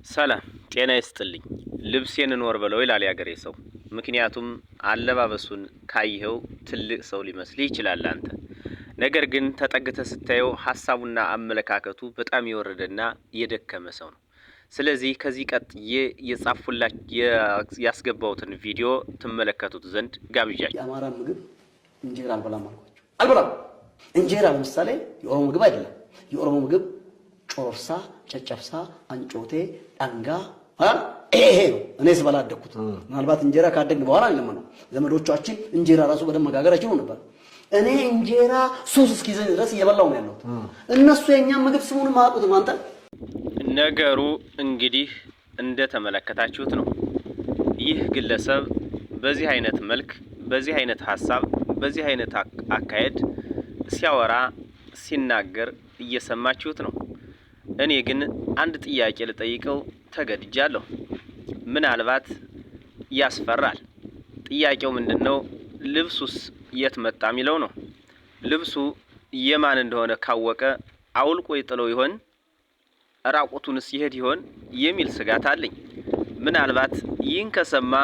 ሰላም ጤና ይስጥልኝ ልብሴን እንወር በለው ይላል ያገሬ ሰው ምክንያቱም አለባበሱን ካይሄው ትልቅ ሰው ሊመስል ይችላል አንተ ነገር ግን ተጠግተ ስታየው ሐሳቡና አመለካከቱ በጣም ይወረደና የደከመ ሰው ነው ስለዚህ ከዚህ ቀጥዬ የጻፉላችሁ ያስገባውትን ቪዲዮ ተመለከቱት ዘንድ ጋብዣችሁ የአማራ ምግብ እንጀራ አልበላም እንጀራ ለምሳሌ የኦሮሞ ምግብ አይደለም የኦሮሞ ምግብ ጮርሳ ጨጨብሳ አንጮቴ ዳንጋ ይሄ ነው እኔ ስበላ አደኩት ምናልባት እንጀራ ካደግን በኋላ አይለምነው ዘመዶቻችን እንጀራ ራሱ በደም መጋገር አይችሉ ነበር እኔ እንጀራ ሶስ እስኪዘኝ ድረስ እየበላው ነው ያለው እነሱ የኛ ምግብ ስሙን ማቁት ማንተ ነገሩ እንግዲህ እንደ ተመለከታችሁት ነው ይህ ግለሰብ በዚህ አይነት መልክ በዚህ አይነት ሐሳብ በዚህ አይነት አካሄድ ሲያወራ ሲናገር እየሰማችሁት ነው እኔ ግን አንድ ጥያቄ ልጠይቀው ተገድጃለሁ ምናልባት ያስፈራል ጥያቄው ምንድነው ልብሱስ የት መጣ ሚለው ነው ልብሱ የማን እንደሆነ ካወቀ አውልቆ ይጥለው ይሆን ራቁቱንስ ይሄድ ይሆን የሚል ስጋት አለኝ ምናልባት ይህን ከሰማ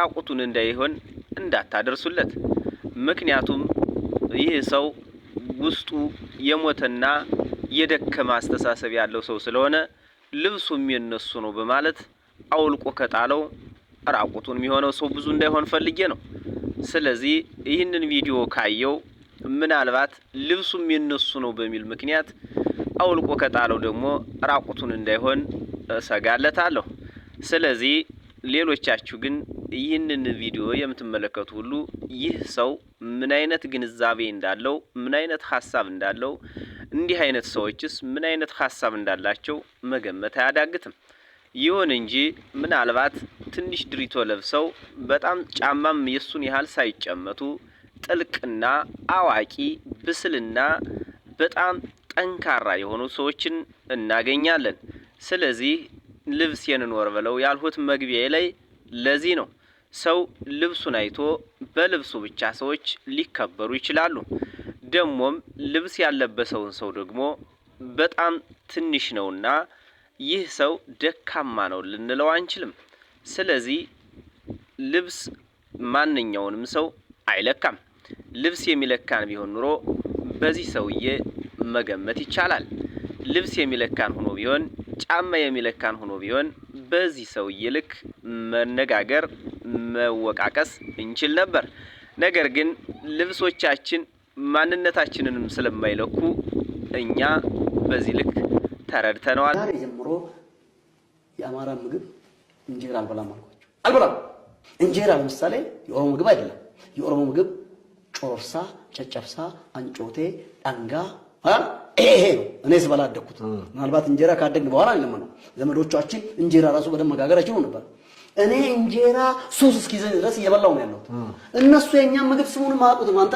ራቁቱን እንዳይሆን እንዳታደርሱለት ምክንያቱም ይህ ሰው ውስጡ የሞተና የደከማ አስተሳሰብ ያለው ሰው ስለሆነ ልብሱም የነሱ ነው በማለት አውልቆ ከጣለው ራቁቱን የሚሆነው ሰው ብዙ እንዳይሆን ፈልጌ ነው ስለዚህ ይህንን ቪዲዮ ካየው ምናልባት ልብሱም የነሱ ነው በሚል ምክንያት አውልቆ ከጣለው ደግሞ ራቁቱን እንዳይሆን ሰጋለታለሁ ስለዚህ ሌሎቻችሁ ግን ይህንን ቪዲዮ የምትመለከቱ ሁሉ ይህ ሰው ምን አይነት ግንዛቤ እንዳለው ምን አይነት ሐሳብ እንዳለው እንዲህ አይነት ሰዎችስ ምን አይነት ሐሳብ እንዳላቸው መገመት አያዳግትም ይሁን እንጂ ምናልባት ትንሽ ድሪቶ ለብሰው በጣም ጫማም የሱን ያህል ሳይጨመቱ ጥልቅና አዋቂ ብስልና በጣም ጠንካራ የሆኑ ሰዎችን እናገኛለን ስለዚህ ልብሴን እንወር በለው ያልሁት መግቢያዬ ላይ ለዚህ ነው ሰው ልብሱን አይቶ በልብሱ ብቻ ሰዎች ሊከበሩ ይችላሉ ደሞም ልብስ ያለበሰውን ሰው ደግሞ በጣም ትንሽ ነውና ይህ ሰው ደካማ ነው ልንለው አንችልም ስለዚህ ልብስ ማንኛውንም ሰው አይለካም ልብስ የሚለካን ቢሆን ኑሮ በዚህ ሰውዬ መገመት ይቻላል ልብስ የሚለካን ሆኖ ቢሆን ጫማ የሚለካን ሆኖ ቢሆን በዚህ ሰውዬ ልክ መነጋገር መወቃቀስ እንችል ነበር ነገር ግን ልብሶቻችን ማንነታችንንም ስለማይለኩ እኛ በዚህ ልክ ተረድተናል ዛሬ ጀምሮ የአማራ ምግብ እንጀራ አልበላም እንጀራ ለምሳሌ የኦሮሞ ምግብ አይደለም የኦሮሞ ምግብ ጮርሳ ጨጨብሳ አንጮቴ ዳንጋ ይሄ ነው እኔ ስበላ አደኩት ምናልባት እንጀራ ካደግን በኋላ አይለምነው ዘመዶቻችን እንጀራ ራሱ በደም መጋገር አይችሉ ነበር እኔ እንጀራ ሶስ እስኪዘኝ ድረስ እየበላው ነው ያለው እነሱ የኛ ምግብ ስሙን ማቁት ማንተ